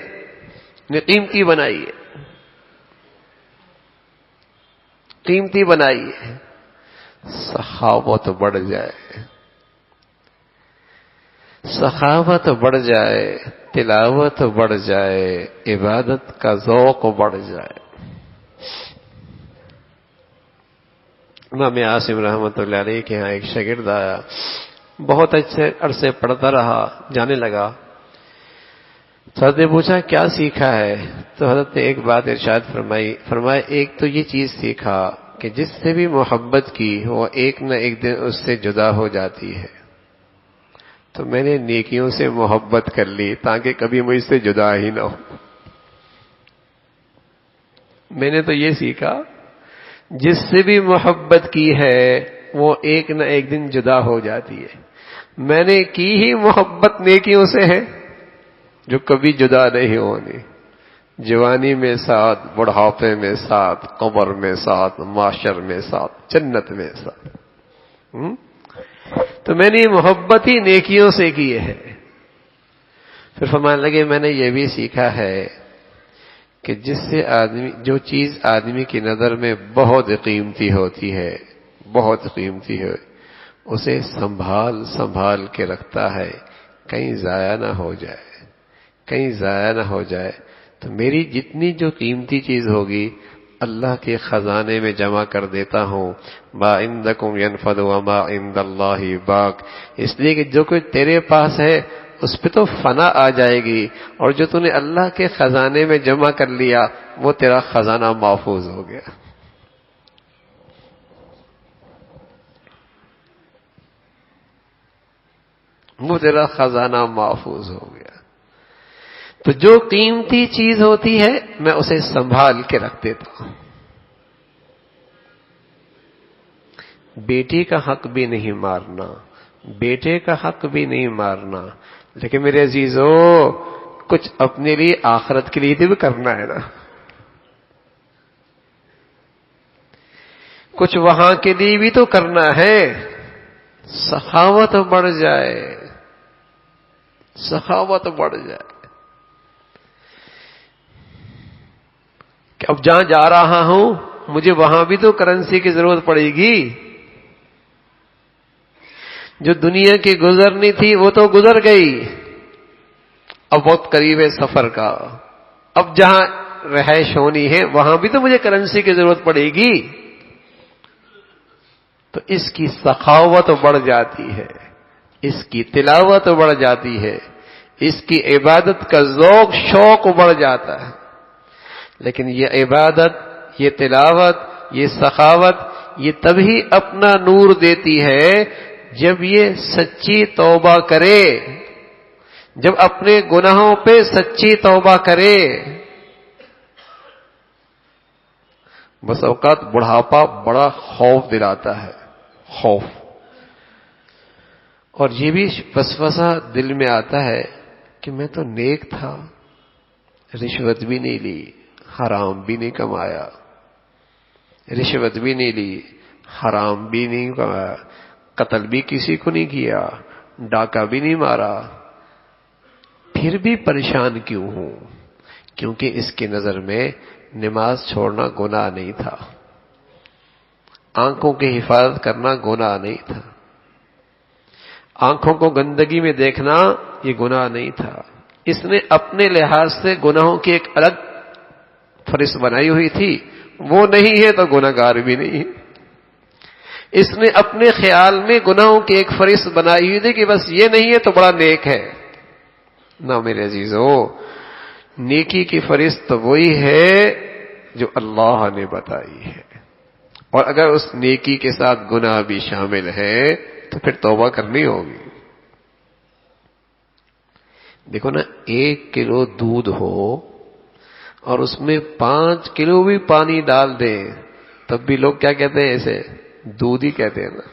نے قیمتی بنائیے، قیمتی بنائیے۔ سخاوت بڑھ جائے، سخاوت بڑھ جائے، تلاوت بڑھ جائے، عبادت کا ذوق بڑھ جائے۔ امام عاصم رحمۃ اللہ علیہ کے ہاں ایک شاگرد آیا، بہت اچھے عرصے پڑھتا رہا، جانے لگا۔ تو حضرت نے پوچھا کیا سیکھا ہے؟ تو حضرت نے ایک بات ارشاد فرمایا ایک تو یہ چیز سیکھا کہ جس سے بھی محبت کی وہ ایک نہ ایک دن اس سے جدا ہو جاتی ہے، تو میں نے نیکیوں سے محبت کر لی تاکہ کبھی مجھ سے جدا ہی نہ ہو۔ میں نے تو یہ سیکھا، جس سے بھی محبت کی ہے وہ ایک نہ ایک دن جدا ہو جاتی ہے۔ میں نے کی ہی محبت نیکیوں سے ہے جو کبھی جدا نہیں ہونی، جوانی میں ساتھ، بڑھاپے میں ساتھ، قبر میں ساتھ، معاشر میں ساتھ، جنت میں ساتھ۔ تو میں نے محبت ہی نیکیوں سے کی ہے۔ پھر فرمانے لگے میں نے یہ بھی سیکھا ہے کہ جس سے جو چیز آدمی کی نظر میں بہت قیمتی ہوتی ہے، بہت قیمتی ہے، اسے سنبھال کے رکھتا ہے، کہیں ضائع نہ ہو جائے، کہیں ضائع نہ ہو جائے۔ تو میری جتنی جو قیمتی چیز ہوگی اللہ کے خزانے میں جمع کر دیتا ہوں۔ ما عندکم ینفد وما عند اللہ باق، اس لیے کہ جو کچھ تیرے پاس ہے اس پہ تو فنا آ جائے گی، اور جو تو نے اللہ کے خزانے میں جمع کر لیا وہ تیرا خزانہ محفوظ ہو گیا۔ وہ تیرا خزانہ محفوظ ہو گیا۔ تو جو قیمتی چیز ہوتی ہے میں اسے سنبھال کے رکھ دیتا ہوں۔ بیٹی کا حق بھی نہیں مارنا، بیٹے کا حق بھی نہیں مارنا، لیکن میرے عزیزو کچھ اپنے لیے آخرت کے لیے بھی کرنا ہے نا، کچھ وہاں کے لیے بھی تو کرنا ہے. سخاوت بڑھ جائے، سخاوت بڑھ جائے کہ اب جہاں جا رہا ہوں مجھے وہاں بھی تو کرنسی کی ضرورت پڑے گی. جو دنیا کی گزرنی تھی وہ تو گزر گئی، اب بہت قریب ہے سفر کا. اب جہاں رہائش ہونی ہے وہاں بھی تو مجھے کرنسی کی ضرورت پڑے گی. تو اس کی سخاوت بڑھ جاتی ہے، اس کی تلاوت بڑھ جاتی ہے، اس کی عبادت کا ذوق شوق بڑھ جاتا ہے. لیکن یہ عبادت، یہ تلاوت، یہ سخاوت یہ تبھی اپنا نور دیتی ہے جب یہ سچی توبہ کرے، جب اپنے گناہوں پہ سچی توبہ کرے. بس اوقات بڑھاپا بڑا خوف دلاتا ہے، خوف. اور یہ بھی وسوسہ دل میں آتا ہے کہ میں تو نیک تھا، رشوت بھی نہیں لی، حرام بھی نہیں کمایا، رشوت بھی نہیں لی، حرام بھی نہیں کمایا، قتل بھی کسی کو نہیں کیا، ڈاکہ بھی نہیں مارا، پھر بھی پریشان کیوں ہوں؟ کیونکہ اس کی نظر میں نماز چھوڑنا گناہ نہیں تھا، آنکھوں کی حفاظت کرنا گناہ نہیں تھا، آنکھوں کو گندگی میں دیکھنا یہ گناہ نہیں تھا. اس نے اپنے لحاظ سے گناہوں کی ایک الگ فہرست بنائی ہوئی تھی، وہ نہیں ہے تو گناہگار بھی نہیں ہے. اس نے اپنے خیال میں گناہوں کی ایک فہرست بنائی ہوئی تھی کہ بس یہ نہیں ہے تو بڑا نیک ہے. نہ میرے عزیزو، نیکی کی فہرست تو وہی ہے جو اللہ نے بتائی ہے، اور اگر اس نیکی کے ساتھ گناہ بھی شامل ہے تو پھر توبہ کرنی ہوگی. دیکھو نا، 1 کلو دودھ ہو اور اس میں 5 کلو بھی پانی ڈال دیں تب بھی لوگ کیا کہتے ہیں؟ اسے دودھ ہی کہتے ہیں نا.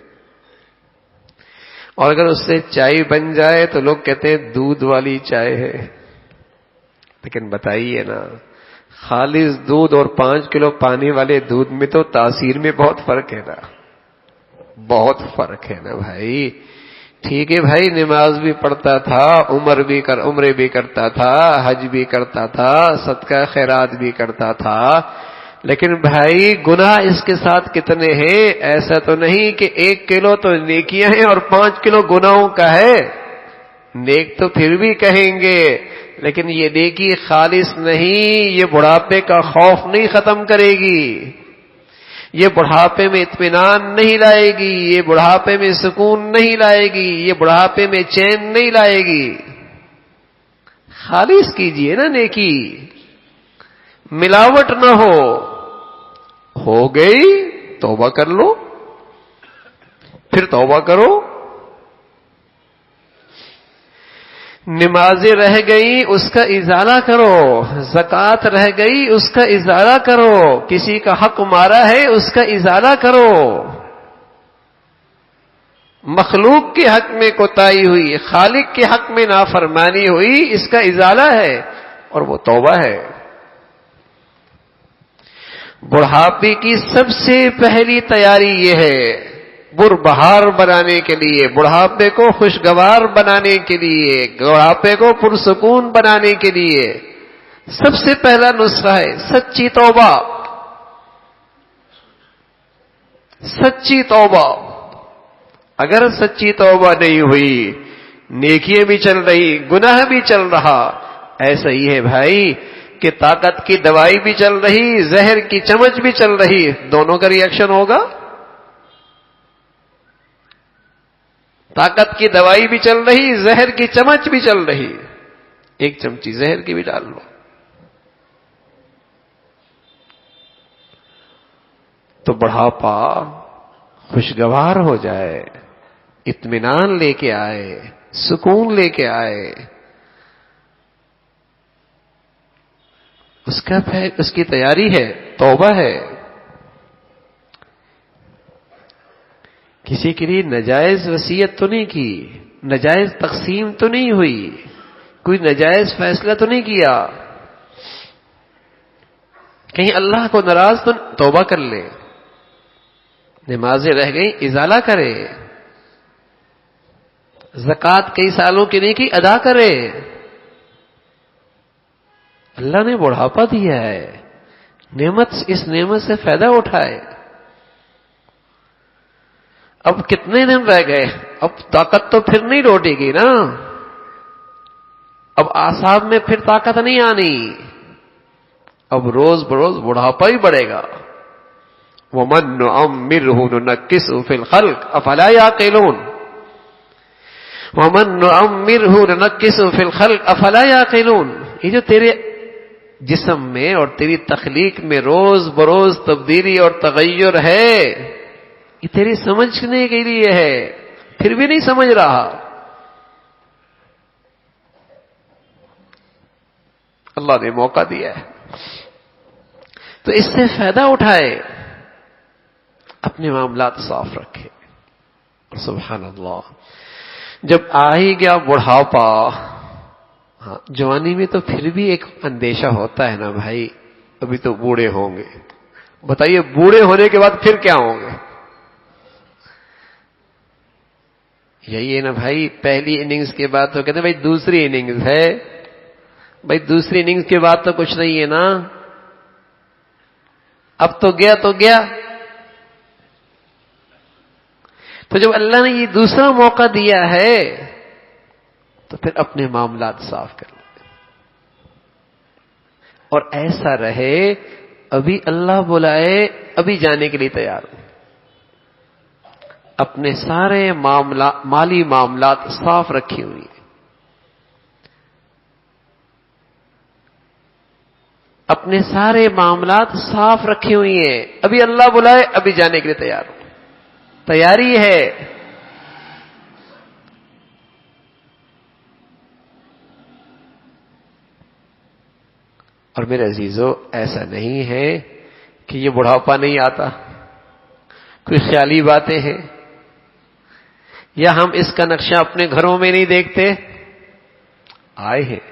اور اگر اس سے چائے بن جائے تو لوگ کہتے ہیں دودھ والی چائے ہے. لیکن بتائیے نا، خالص دودھ اور 5 کلو پانی والے دودھ میں تو تاثیر میں بہت فرق ہے نا، بہت فرق ہے نا بھائی. ٹھیک ہے بھائی، نماز بھی پڑھتا تھا، عمرے بھی کرتا تھا، حج بھی کرتا تھا، صدقہ خیرات بھی کرتا تھا، لیکن بھائی گناہ اس کے ساتھ کتنے ہیں؟ ایسا تو نہیں کہ 1 کلو تو نیکیاں ہیں اور 5 کلو گناہوں کا ہے. نیک تو پھر بھی کہیں گے، لیکن یہ نیکی خالص نہیں، یہ بڑھاپے کا خوف نہیں ختم کرے گی، یہ بڑھاپے میں اطمینان نہیں لائے گی، یہ بڑھاپے میں سکون نہیں لائے گی، یہ بڑھاپے میں چین نہیں لائے گی. خالص کیجئے نا نیکی، ملاوٹ نہ ہو گئی توبہ کر لو، پھر توبہ کرو. نمازیں رہ گئی اس کا ازالہ کرو، زکوٰۃ رہ گئی اس کا ازالہ کرو، کسی کا حق مارا ہے اس کا ازالہ کرو، مخلوق کے حق میں کوتاہی ہوئی، خالق کے حق میں نافرمانی ہوئی، اس کا ازالہ ہے اور وہ توبہ ہے. بڑھاپے کی سب سے پہلی تیاری یہ ہے، بہار بنانے کے لیے، بڑھاپے کو خوشگوار بنانے کے لیے، بڑھاپے کو پرسکون بنانے کے لیے سب سے پہلا نسخہ ہے سچی توبہ. سچی توبہ. اگر سچی توبہ نہیں ہوئی، نیکیاں بھی چل رہی، گناہ بھی چل رہا، ایسا ہی ہے بھائی کہ طاقت کی دوائی بھی چل رہی، زہر کی چمچ بھی چل رہی، دونوں کا ری ایکشن ہوگا. طاقت کی دوائی بھی چل رہی، زہر کی چمچ بھی چل رہی، 1 چمچی زہر کی بھی ڈال لو. تو بڑھاپا خوشگوار ہو جائے، اطمینان لے کے آئے، سکون لے کے آئے. اس کی تیاری ہے، توبہ ہے. کسی کے لیے ناجائز وصیت تو نہیں کی، ناجائز تقسیم تو نہیں ہوئی، کوئی ناجائز فیصلہ تو نہیں کیا، کہیں اللہ کو ناراض تو توبہ کر لے، نمازیں رہ گئی ازالہ کرے، زکوٰۃ کئی سالوں کی نہیں کی ادا کرے۔ اللہ نے بڑھاپا دیا ہے، اس نعمت سے فائدہ اٹھائے۔ اب کتنے دن رہ گئے، اب طاقت تو پھر نہیں لوٹے گی نا، اب اعصاب میں پھر طاقت نہیں آنی، اب روز بروز بڑھاپا ہی بڑھے گا۔ وَمَن نُعَمِّرْهُ نُنَكِّسْهُ فِي الْخَلْقِ أَفَلَا يَعْقِلُونَ وَمَن نُعَمِّرْهُ نُنَكِّسْهُ فِي الْخَلْقِ أَفَلَا يَعْقِلُونَ، یہ جو تیرے جسم میں اور تیری تخلیق میں روز بروز تبدیلی اور تغیر ہے، یہ تیری سمجھنے کے لیے ہے، پھر بھی نہیں سمجھ رہا۔ اللہ نے موقع دیا ہے تو اس سے فائدہ اٹھائے، اپنے معاملات صاف رکھے۔ اور سبحان اللہ، جب آ ہی گیا بڑھاپا، ہاں جوانی میں تو پھر بھی ایک اندیشہ ہوتا ہے نا بھائی، ابھی تو بوڑھے ہوں گے۔ بتائیے بوڑھے ہونے کے بعد پھر کیا ہوں گے؟ یہی ہے نا بھائی، پہلی اننگز کے بعد تو کہتے ہیں بھائی دوسری اننگز ہے، بھائی دوسری اننگز کے بعد تو کچھ نہیں ہے نا، اب تو گیا تو گیا۔ تو جب اللہ نے یہ دوسرا موقع دیا ہے تو پھر اپنے معاملات صاف کر لیں، اور ایسا رہے ابھی اللہ بلائے ابھی جانے کے لیے تیار ہوں، اپنے سارے مالی معاملات صاف رکھی ہوئی ہیں، اپنے سارے معاملات صاف رکھی ہوئی ہیں، ابھی اللہ بلائے ابھی جانے کے لیے تیار ہوں، تیاری ہے۔ اور میرے عزیزو، ایسا نہیں ہے کہ یہ بڑھاپا نہیں آتا، کوئی خیالی باتیں ہیں، یا ہم اس کا نقشہ اپنے گھروں میں نہیں دیکھتے، آئے ہیں،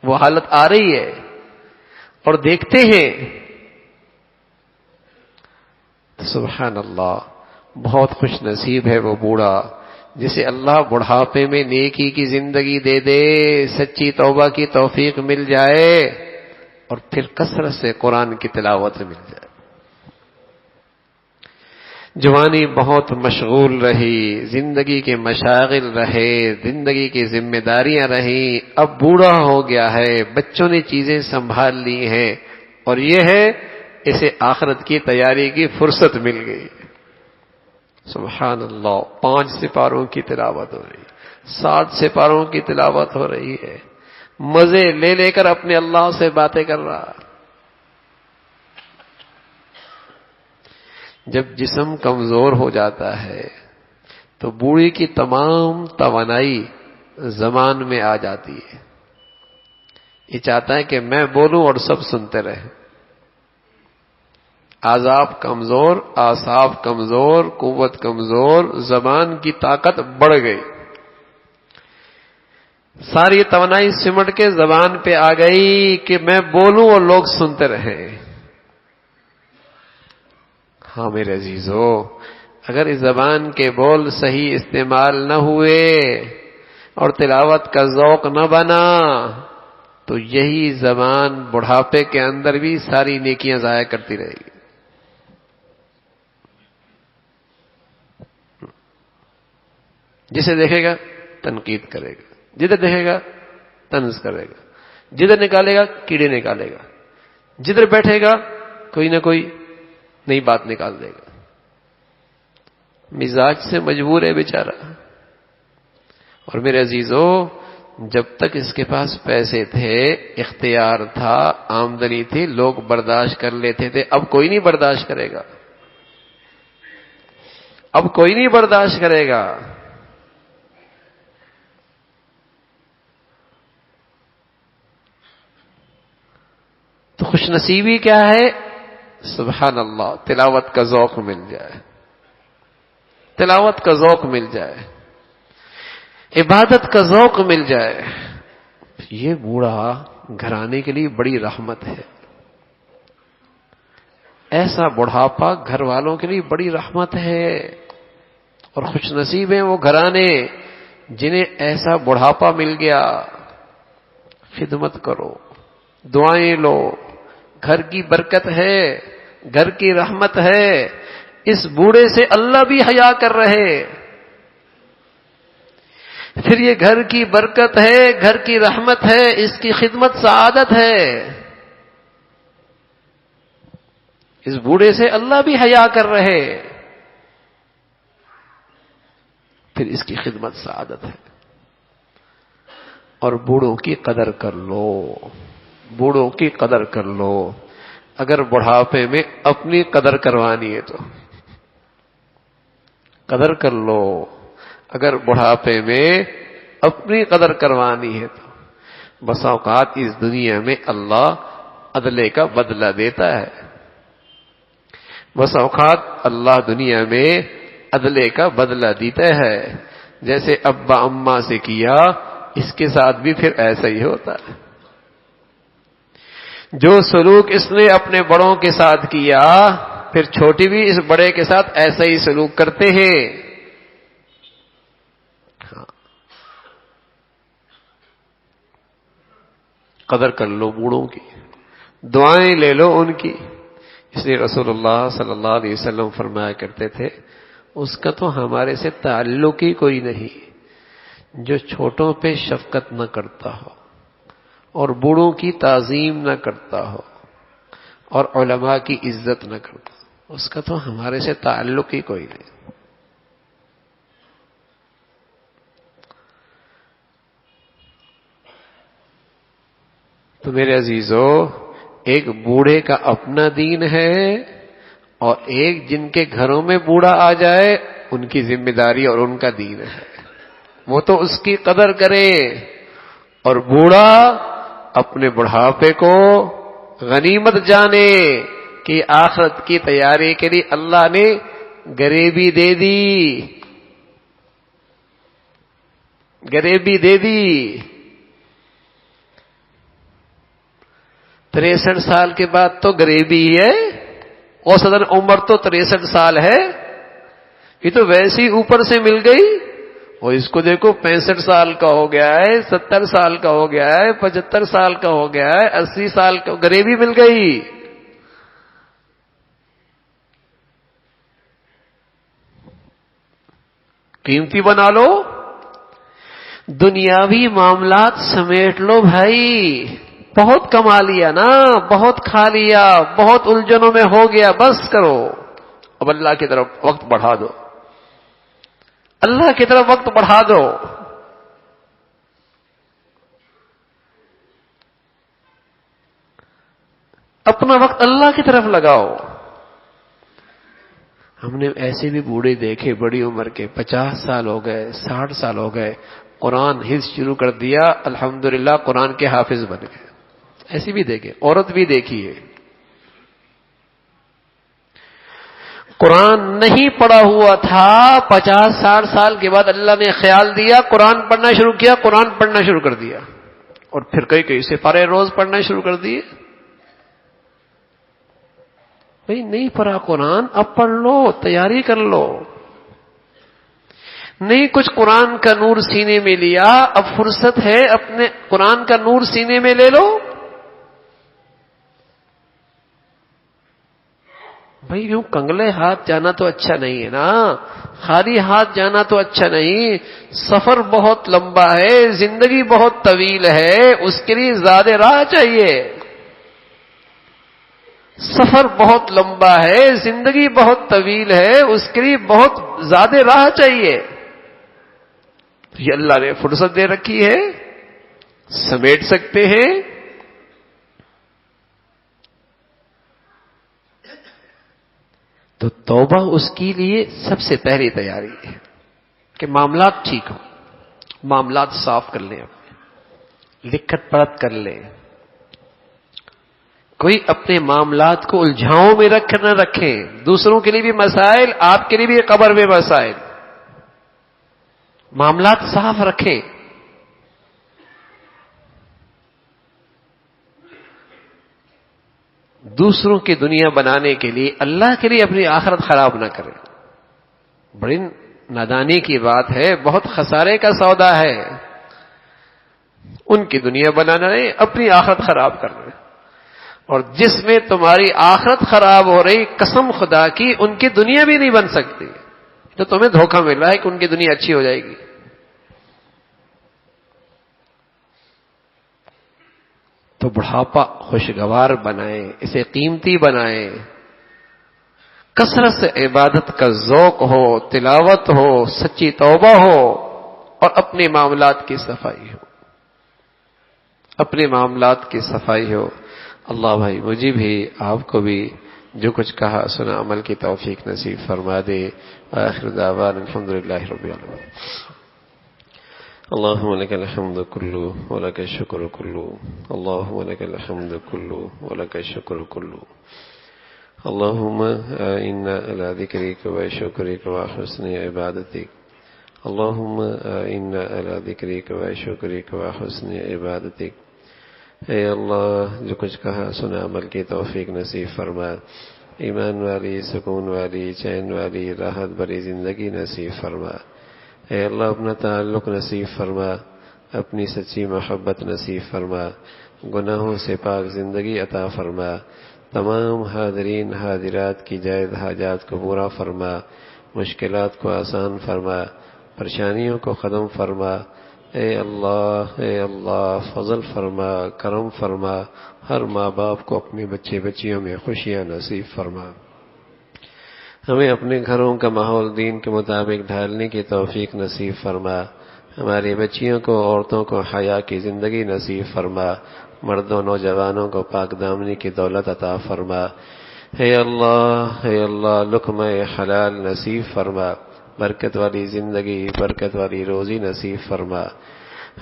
وہ حالت آ رہی ہے اور دیکھتے ہیں۔ سبحان اللہ، بہت خوش نصیب ہے وہ بوڑھا جسے اللہ بڑھاپے میں نیکی کی زندگی دے دے، سچی توبہ کی توفیق مل جائے، اور پھر کثرت سے قرآن کی تلاوت مل جائے۔ جوانی بہت مشغول رہی، زندگی کے مشاغل رہے، زندگی کی ذمہ داریاں رہیں، اب بوڑھا ہو گیا ہے، بچوں نے چیزیں سنبھال لی ہیں، اور یہ ہے اسے آخرت کی تیاری کی فرصت مل گئی۔ سبحان اللہ، 5 سپاروں کی تلاوت ہو رہی ہے، 7 سپاروں کی تلاوت ہو رہی ہے، مزے لے لے کر اپنے اللہ سے باتیں کر رہا۔ جب جسم کمزور ہو جاتا ہے تو بوڑھی کی تمام توانائی زبان میں آ جاتی ہے، یہ چاہتا ہے کہ میں بولوں اور سب سنتے رہیں۔ اعصاب کمزور، اعصاب کمزور، قوت کمزور، زبان کی طاقت بڑھ گئی، ساری توانائی سمٹ کے زبان پہ آ گئی کہ میں بولوں اور لوگ سنتے رہیں۔ ہاں میرے عزیزو، اگر اس زبان کے بول صحیح استعمال نہ ہوئے اور تلاوت کا ذوق نہ بنا تو یہی زبان بڑھاپے کے اندر بھی ساری نیکیاں ضائع کرتی رہے گی۔ جسے دیکھے گا تنقید کرے گا، جدھر دیکھے گا طنز کرے گا، جدھر نکالے گا کیڑے نکالے گا، جدھر بیٹھے گا کوئی نہ کوئی نئی بات نکال دے گا، مزاج سے مجبور ہے بیچارہ۔ اور میرے عزیزو، جب تک اس کے پاس پیسے تھے، اختیار تھا، آمدنی تھی، لوگ برداشت کر لیتے تھے، اب کوئی نہیں برداشت کرے گا، اب کوئی نہیں برداشت کرے گا۔ تو خوش نصیبی کیا ہے؟ سبحان اللہ، تلاوت کا ذوق مل جائے، تلاوت کا ذوق مل جائے۔ عبادت کا ذوق مل جائے، یہ بوڑھا گھرانے کے لیے بڑی رحمت ہے. ایسا بڑھاپا گھر والوں کے لیے بڑی رحمت ہے، اور خوش نصیب ہیں وہ گھرانے جنہیں ایسا بڑھاپا مل گیا. خدمت کرو، دعائیں لو، گھر کی برکت ہے، گھر کی رحمت ہے. اس بوڑھے سے اللہ بھی حیا کر رہے. پھر یہ گھر کی برکت ہے، گھر کی رحمت ہے، اس کی خدمت سعادت ہے. اس بوڑھے سے اللہ بھی حیا کر رہے، پھر اس کی خدمت سعادت ہے. اور بوڑھوں کی قدر کر لو، بوڑھوں کی قدر کر لو. اگر بڑھاپے میں اپنی قدر کروانی ہے تو قدر کر لو. اگر بڑھاپے میں اپنی قدر کروانی ہے تو بس اوقات اس دنیا میں اللہ عدلے کا بدلہ دیتا ہے. بس اوقات اللہ دنیا میں عدلے کا بدلہ دیتا ہے. جیسے ابا اماں سے کیا، اس کے ساتھ بھی پھر ایسا ہی ہوتا ہے. جو سلوک اس نے اپنے بڑوں کے ساتھ کیا، پھر چھوٹی بھی اس بڑے کے ساتھ ایسا ہی سلوک کرتے ہیں. قدر کر لو بوڑھوں کی، دعائیں لے لو ان کی. اس لیے رسول اللہ صلی اللہ علیہ وسلم فرمایا کرتے تھے، اس کا تو ہمارے سے تعلق ہی کوئی نہیں جو چھوٹوں پہ شفقت نہ کرتا ہو، اور بوڑھوں کی تعظیم نہ کرتا ہو، اور علماء کی عزت نہ کرتا ہو. اس کا تو ہمارے سے تعلق ہی کوئی نہیں. تو میرے عزیزو، ایک بوڑھے کا اپنا دین ہے، اور ایک جن کے گھروں میں بوڑھا آ جائے ان کی ذمہ داری اور ان کا دین ہے. وہ تو اس کی قدر کرے، اور بوڑھا اپنے بڑھاپے کو غنیمت جانے کہ آخرت کی تیاری کے لیے اللہ نے غریبی دے دی، غریبی دے دی. 63 سال کے بعد تو غریبی ہی ہے. اوسطاً عمر تو 63 سال ہے. یہ تو ویسی اوپر سے مل گئی. اور اس کو دیکھو 65 سال کا ہو گیا ہے، 70 سال کا ہو گیا ہے، 75 سال کا ہو گیا ہے، 80 سال کا، غریبی مل گئی. قیمتی بنا لو، دنیاوی معاملات سمیٹ لو بھائی. بہت کما لیا نا، بہت کھا لیا، بہت الجھنوں میں ہو گیا، بس کرو. اب اللہ کی طرف وقت بڑھا دو، اللہ کی طرف وقت بڑھا دو. اپنا وقت اللہ کی طرف لگاؤ. ہم نے ایسے بھی بوڑھے دیکھے بڑی عمر کے، 50 سال ہو گئے، 60 سال ہو گئے، قرآن حفظ شروع کر دیا، الحمدللہ قرآن کے حافظ بن گئے. ایسی بھی دیکھے، عورت بھی دیکھی ہے. قرآن نہیں پڑھا ہوا تھا، 50-60 سال کے بعد اللہ نے خیال دیا، قرآن پڑھنا شروع کیا، قرآن پڑھنا شروع کر دیا. اور پھر کئی سپارے روز پڑھنا شروع کر دیے. بھئی نہیں پڑھا قرآن، اب پڑھ لو، تیاری کر لو. نہیں کچھ قرآن کا نور سینے میں لیا، اب فرصت ہے اپنے قرآن کا نور سینے میں لے لو. بھئی یوں کنگلے ہاتھ جانا تو اچھا نہیں ہے نا، خالی ہاتھ جانا تو اچھا نہیں. سفر بہت لمبا ہے، زندگی بہت طویل ہے، اس کے لیے زیادہ راہ چاہیے. سفر بہت لمبا ہے، زندگی بہت طویل ہے، اس کے لیے بہت زیادہ راہ چاہیے. یہ اللہ نے فرصت دے رکھی ہے، سمیٹ سکتے ہیں. تو توبہ اس کے لیے سب سے پہلی تیاری ہے کہ معاملات ٹھیک ہوں، معاملات صاف کر لیں، اپنے لکھت پڑھت کر لیں. کوئی اپنے معاملات کو الجھاؤں میں نہ رکھیں. دوسروں کے لیے بھی مسائل، آپ کے لیے بھی قبر میں مسائل. معاملات صاف رکھیں. دوسروں کی دنیا بنانے کے لیے اللہ کے لیے اپنی آخرت خراب نہ کریں. بڑی نادانی کی بات ہے، بہت خسارے کا سودا ہے. ان کی دنیا بنانا نہیں، اپنی آخرت خراب کر رہے. اور جس میں تمہاری آخرت خراب ہو رہی، قسم خدا کی ان کی دنیا بھی نہیں بن سکتی. تو تمہیں دھوکہ مل رہا ہے کہ ان کی دنیا اچھی ہو جائے گی. تو بڑھاپا خوشگوار بنائیں، اسے قیمتی بنائیں. کثرت سے عبادت کا ذوق ہو، تلاوت ہو، سچی توبہ ہو، اور اپنے معاملات کی صفائی ہو. اپنے معاملات کی صفائی ہو. اللہ بھائی مجھے بھی آپ کو بھی جو کچھ کہا سنا عمل کی توفیق نصیب فرما دے. آخر دعوانا الحمدللہ رب العالمین. اللهم لك الحمد كله ولك الشكر كله. اللهم لك الحمد كله ولك الشكر كله. اللهم إنا على ذكرك وشكرك وحسن عبادتك. اللهم إنا على ذكرك وشكرك وحسن عبادتك. اے اللہ جو کچھ کہا سنا عمل کی توفیق نصیب فرما. ایمان والی، سکون والی، چین والی، راحت بھری زندگی نصیب فرما. اے اللہ اپنا تعلق نصیب فرما، اپنی سچی محبت نصیب فرما. گناہوں سے پاک زندگی عطا فرما. تمام حاضرین حاضرات کی جائز حاجات کو پورا فرما. مشکلات کو آسان فرما، پریشانیوں کو ختم فرما. اے اللہ فضل فرما، کرم فرما. ہر ماں باپ کو اپنے بچے بچیوں میں خوشیاں نصیب فرما. ہمیں اپنے گھروں کا ماحول دین کے مطابق ڈھالنے کی توفیق نصیب فرما. ہماری بچیوں کو، عورتوں کو حیا کی زندگی نصیب فرما. مردوں نوجوانوں کو پاک دامنی کی دولت عطا فرما. اے اللہ لقمہ حلال نصیب فرما. برکت والی زندگی، برکت والی روزی نصیب فرما.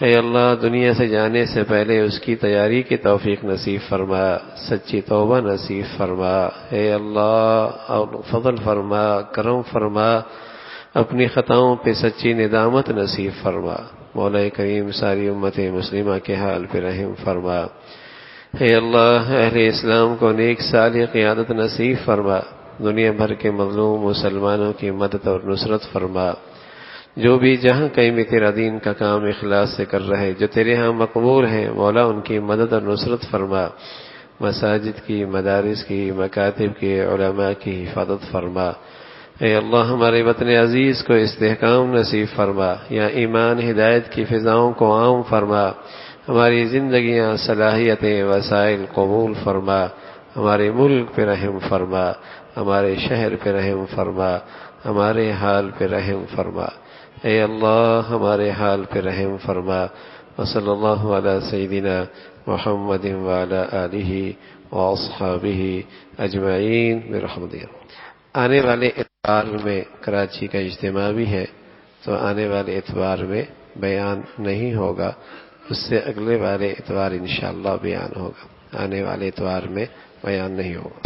اے اللہ دنیا سے جانے سے پہلے اس کی تیاری کی توفیق نصیب فرما. سچی توبہ نصیب فرما. اے اللہ فضل فرما، کرم فرما. اپنی خطاؤں پہ سچی ندامت نصیب فرما. مولا کریم ساری امت مسلمہ کے حال پہ رحم فرما. اے اللہ اہل اسلام کو نیک صالح قیادت نصیب فرما. دنیا بھر کے مظلوم مسلمانوں کی مدد اور نصرت فرما. جو بھی جہاں کہیں بھی تیرا دین کا کام اخلاص سے کر رہے، جو تیرے ہاں مقبول ہیں، مولا ان کی مدد اور نصرت فرما. مساجد کی، مدارس کی، مکاتب کی، علماء کی حفاظت فرما. اے اللہ ہمارے وطن عزیز کو استحکام نصیب فرما. یا ایمان ہدایت کی فضاؤں کو عام فرما. ہماری زندگیاں، صلاحیتیں، وسائل قبول فرما. ہمارے ملک پہ رحم فرما. ہمارے شہر پہ رحم فرما. ہمارے حال پہ رحم فرما. اے اللہ ہمارے حال پہ رحم فرما. وصلی اللہ علی سیدنا محمد وعلی آلہ واصحابہ اجمعین برحمتک. آنے والے اتوار میں کراچی کا اجتماع بھی ہے، تو آنے والے اتوار میں بیان نہیں ہوگا، اس سے اگلے والے اتوار انشاءاللہ بیان ہوگا. آنے والے اتوار میں بیان نہیں ہوگا.